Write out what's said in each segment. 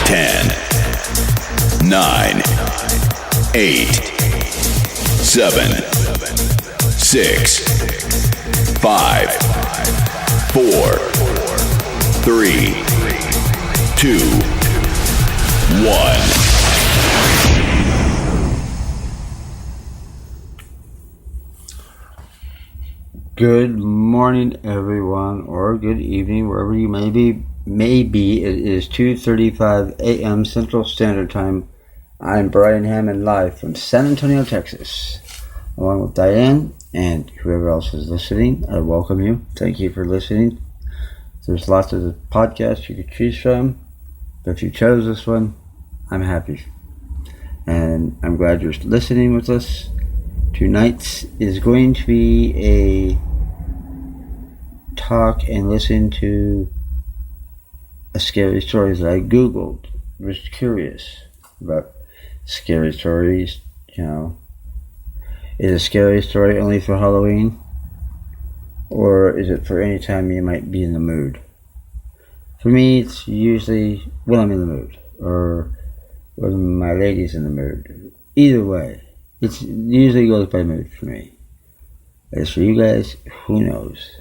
10, 9, 8, 7, 6, 5, 4, 3, 2, 1. Good morning, everyone, or good evening, wherever you may be. Maybe it is 2:35 a.m. Central Standard Time. I'm Brian Hammond, live from San Antonio, Texas, along with Diane and whoever else is listening. I welcome you. Thank you for listening. There's lots of podcasts you could choose from, but if you chose this one, I'm happy. And I'm glad you're listening with us. Tonight is going to be a talk and listen to a scary story that I Googled. I was curious about scary stories, Is a scary story only for Halloween? Or is it for any time you might be in the mood? For me, it's usually when I'm in the mood, or when my lady's in the mood. Either way, it usually goes by mood for me. As for you guys, who knows?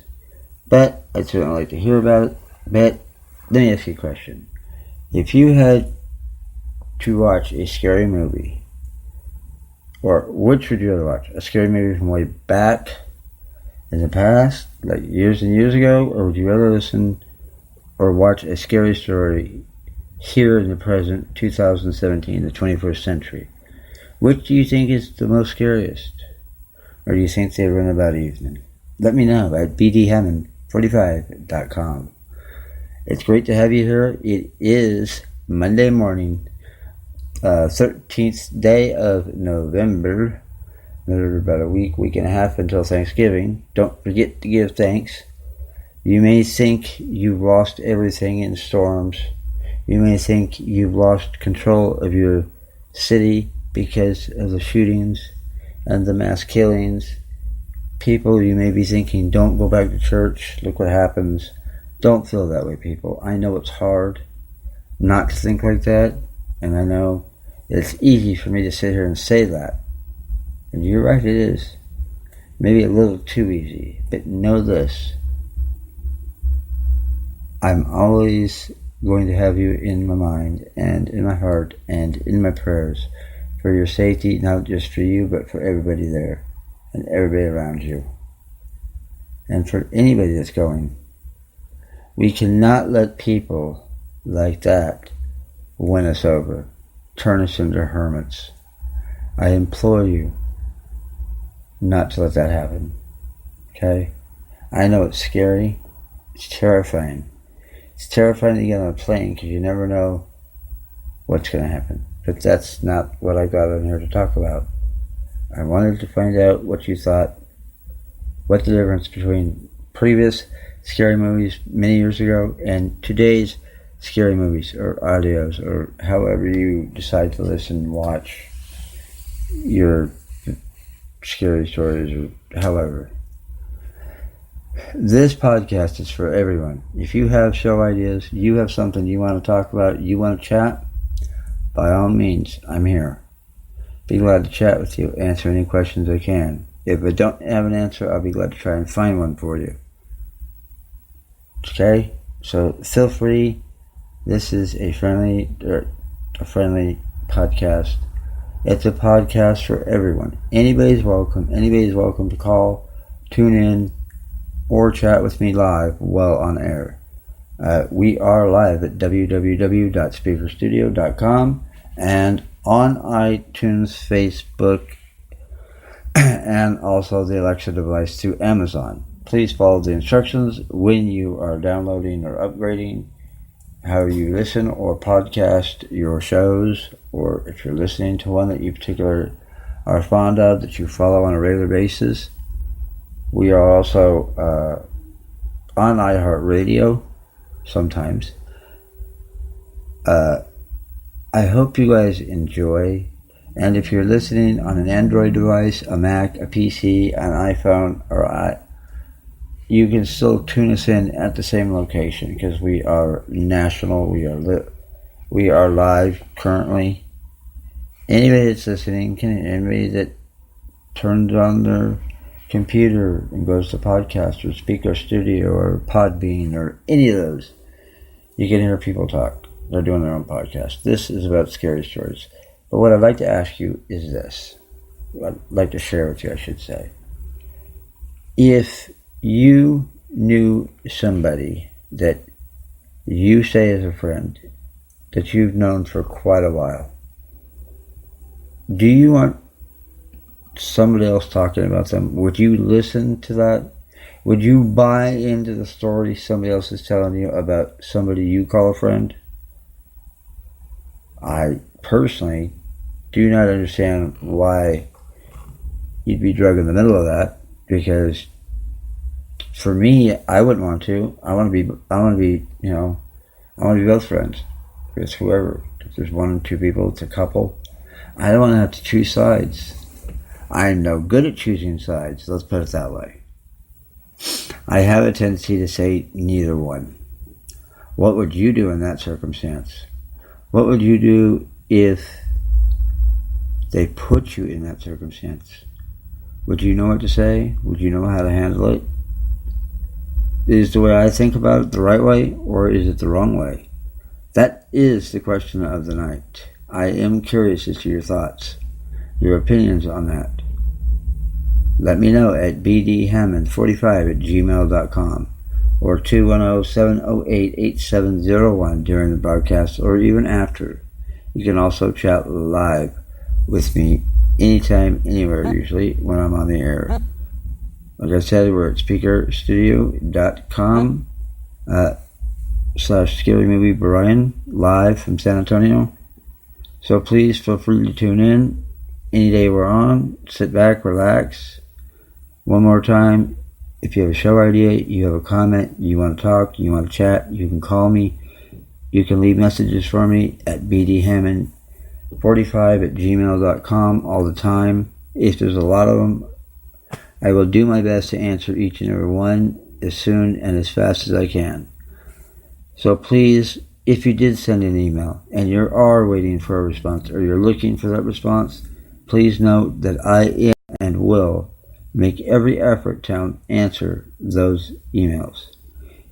But I'd certainly like to hear about it. But let me ask you a question. If you had to watch a scary movie, or which would you rather watch? A scary movie from way back in the past, like years and years ago, or would you rather listen or watch a scary story here in the present, 2017, the 21st century? Which do you think is the most scariest? Or do you think they run about even? Let me know at bdhammond45.com. It's great to have you here. It is Monday morning, 13th day of November. Another about a week and a half until Thanksgiving. Don't forget to give thanks. You may think you've lost everything in storms. You may think you've lost control of your city because of the shootings and the mass killings. People, you may be thinking, don't go back to church. Look what happens. Don't feel that way, people. I know it's hard not to think like that, and I know it's easy for me to sit here and say that. And you're right, it is. Maybe a little too easy. But know this. I'm always going to have you in my mind and in my heart and in my prayers for your safety, not just for you, but for everybody there and everybody around you. And for anybody that's going. We cannot let people like that win us over, turn us into hermits. I implore you not to let that happen. Okay? I know it's scary. It's terrifying. It's terrifying to get on a plane because you never know what's going to happen. But that's not what I got on here to talk about. I wanted to find out what you thought, what the difference between previous scary movies many years ago and today's scary movies or audios or however you decide to listen and watch your scary stories or however. This podcast is for everyone. If you have show ideas, you have something you want to talk about, you want to chat, by all means, I'm here. Be glad to chat with you, answer any questions I can. If I don't have an answer, I'll be glad to try and find one for you. Okay? So feel free. This is a friendly podcast. It's a podcast for everyone. Anybody's welcome. Anybody's welcome to call, tune in, or chat with me live while on air. We are live at www.speakerstudio.com and on iTunes, Facebook, and also the Alexa device through Amazon. Please follow the instructions when you are downloading or upgrading how you listen or podcast your shows, or if you're listening to one that you particularly are fond of, that you follow on a regular basis. We are also on iHeartRadio sometimes. I hope you guys enjoy. And if you're listening on an Android device, a Mac, a PC, an iPhone, or you can still tune us in at the same location because we are national. We are We are live currently. Anybody that's listening, anybody that turns on their computer and goes to podcast or Speaker Studio or Podbean or any of those, you can hear people talk. They're doing their own podcast. This is about scary stories. But what I'd like to ask you is this. What I'd like to share with you, I should say. If you knew somebody that you say is a friend that you've known for quite a while, do you want somebody else talking about them? Would you listen to that? Would you buy into the story somebody else is telling you about somebody you call a friend? I personally do not understand why you'd be drug in the middle of that, because for me, I wouldn't want to. I want to be both friends. If it's whoever. If there's one or two people, it's a couple. I don't want to have to choose sides. I'm no good at choosing sides. Let's put it that way. I have a tendency to say neither one. What would you do in that circumstance? What would you do if they put you in that circumstance? Would you know what to say? Would you know how to handle it? Is the way I think about it the right way, or is it the wrong way? That is the question of the night. I am curious as to your thoughts, your opinions on that. Let me know at bdhammond45@gmail.com or 210-708-8701 during the broadcast or even after. You can also chat live with me anytime, anywhere, usually when I'm on the air. Like I said, we're at speakerstudio.com /Scary Movie Brian, live from San Antonio. So please feel free to tune in any day we're on. Sit back, relax. One more time, if you have a show idea, you have a comment, you want to talk, you want to chat, you can call me. You can leave messages for me at bdhammond45@gmail.com all the time. If there's a lot of them, I will do my best to answer each and every one as soon and as fast as I can. So please, if you did send an email and you are waiting for a response or you're looking for that response, please note that I am and will make every effort to answer those emails.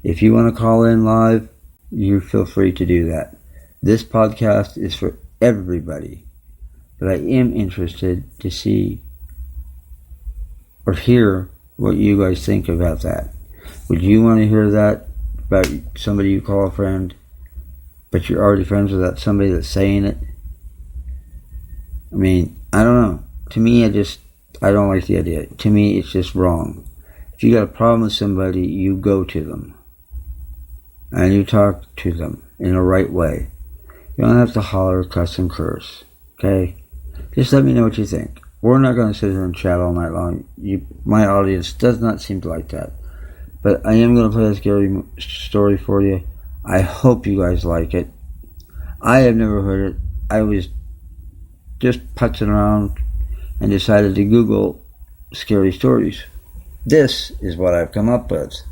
If you want to call in live, you feel free to do that. This podcast is for everybody, but I am interested to see or hear what you guys think about that. Would you want to hear that about somebody you call a friend, but you're already friends with that somebody that's saying it? I mean, I don't know. To me, I don't like the idea. To me, it's just wrong. If you got a problem with somebody, you go to them. And you talk to them in the right way. You don't have to holler, cuss, and curse. Okay? Just let me know what you think. We're not going to sit here and chat all night long. My audience does not seem to like that. But I am going to play a scary story for you. I hope you guys like it. I have never heard it. I was just putzing around and decided to Google scary stories. This is what I've come up with.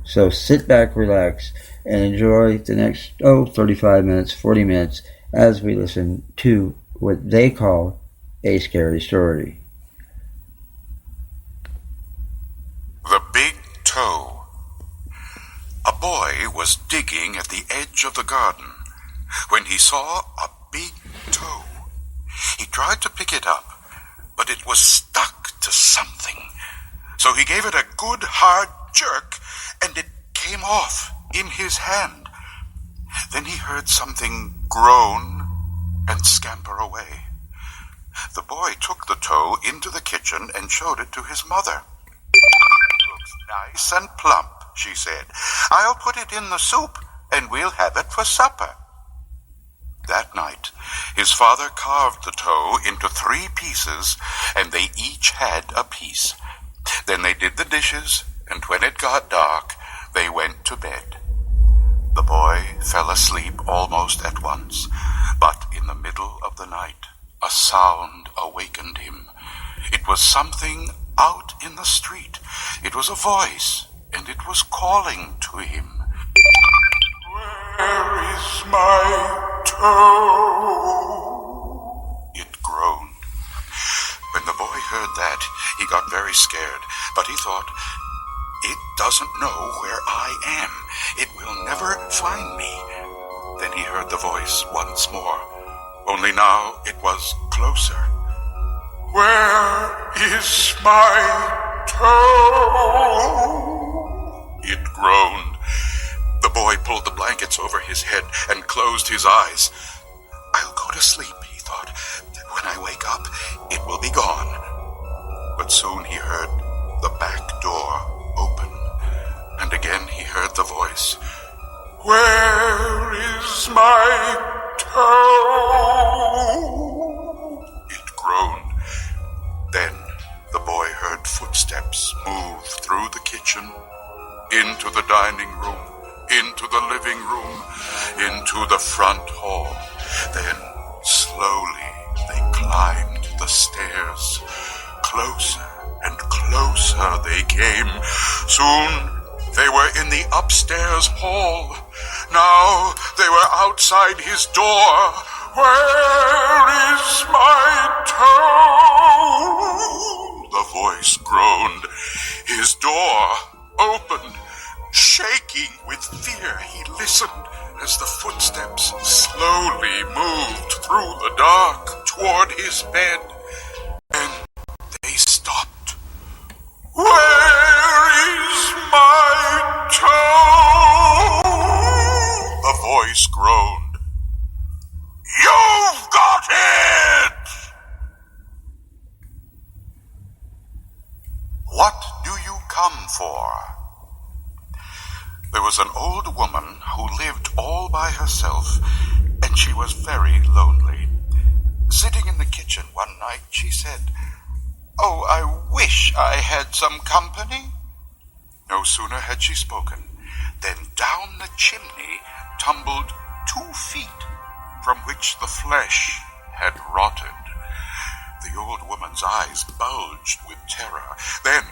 So sit back, relax, and enjoy the next 35 minutes, 40 minutes as we listen to what they call a scary story. The Big Toe. A boy was digging at the edge of the garden when he saw a big toe. He tried to pick it up, but it was stuck to something. So he gave it a good hard jerk, and it came off in his hand. Then he heard something groan and scamper away. The boy took the toe into the kitchen and showed it to his mother. "It looks nice and plump," she said. "I'll put it in the soup, and we'll have it for supper." That night, his father carved the toe into 3 pieces, and they each had a piece. Then they did the dishes, and when it got dark, they went to bed. The boy fell asleep almost at once, but in the middle of the night, a sound awakened him. It was something out in the street. It was a voice, and it was calling to him. "Where is my toe?" toe, it groaned. When the boy heard that, he got very scared, but he thought, it doesn't know where I am. It will never find me. Then he heard the voice once more, only now it was closer. Where is my toe? It groaned. The boy pulled the blankets over his head and closed his eyes. I'll go to sleep, he thought. When I wake up, it will be gone. But soon he heard the back door open, and again he heard the voice. Where is my toe? It groaned. Then the boy heard footsteps move through the kitchen, into the dining room, into the living room, into the front hall. Then slowly they climbed the stairs. Closer and closer they came. Soon they were in the upstairs hall. Now they were outside his door. Where is my toe? The voice groaned. His door opened. Shaking with fear, he listened as the footsteps slowly moved through the dark toward his bed. And they stopped. Where is my toe? The voice groaned. You've got it! What do you come for? There was an old woman who lived all by herself, and she was very lonely. Sitting in the kitchen one night, she said, "Oh, I wish I had some company." No sooner had she spoken than down the chimney tumbled 2 feet, from which the flesh had rotted. The old woman's eyes bulged with terror. Then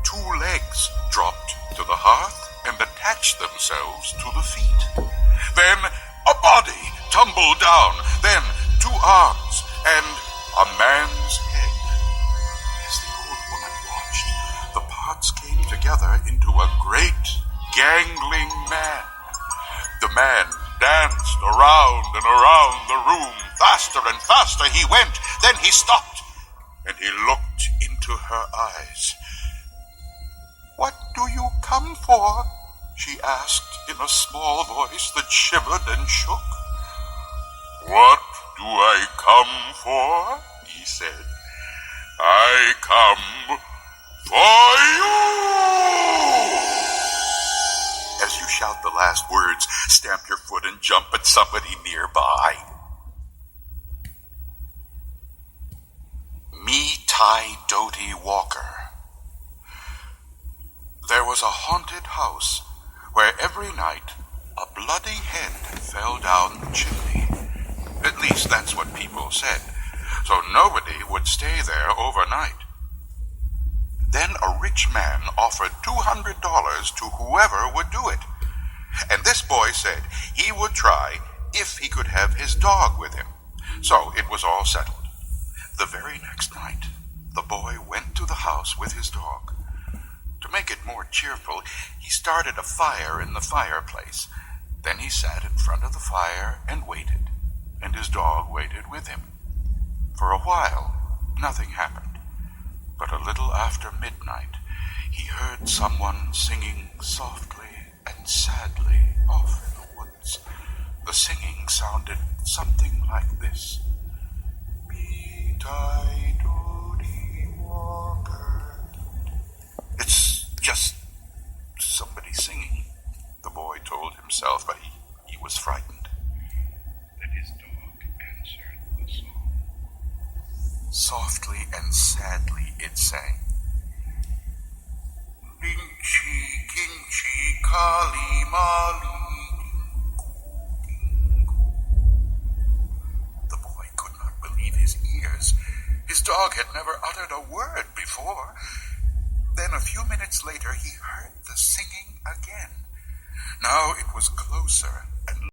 2 legs dropped to the hearth and attached themselves to the feet. Then a body tumbled down. Then 2 arms and a man's head. As the old woman watched, the parts came together into a great, gangling man. The man danced around and around the room. Faster and faster he went. Then he stopped, and he looked into her eyes. "What do you come for?" she asked in a small voice that shivered and shook. "What do I come for?" he said. "I come for you!" As you shout the last words, stamp your foot and jump at somebody nearby. Me Tai Doty Walker. There was a haunted house where every night a bloody head fell down the chimney. At least that's what people said, so nobody would stay there overnight. Then a rich man offered $200 to whoever would do it. And this boy said he would try if he could have his dog with him. So it was all settled. The very next night, the boy went to the house with his dog. To make it more cheerful, he started a fire in the fireplace. Then he sat in front of the fire and waited, and his dog waited with him. For a while, nothing happened. But a little after midnight, he heard someone singing softly and sadly off in the woods. The singing sounded something like this. Me Tai Doty Walker. It's just somebody singing, the boy told himself, but he was frightened. Then his dog answered the song. Softly and sadly it sang. Linchi, Kinchi, Kali, Mali. The boy could not believe his ears. His dog had never uttered a word before. Then a few minutes later he heard the singing again. Now it was closer and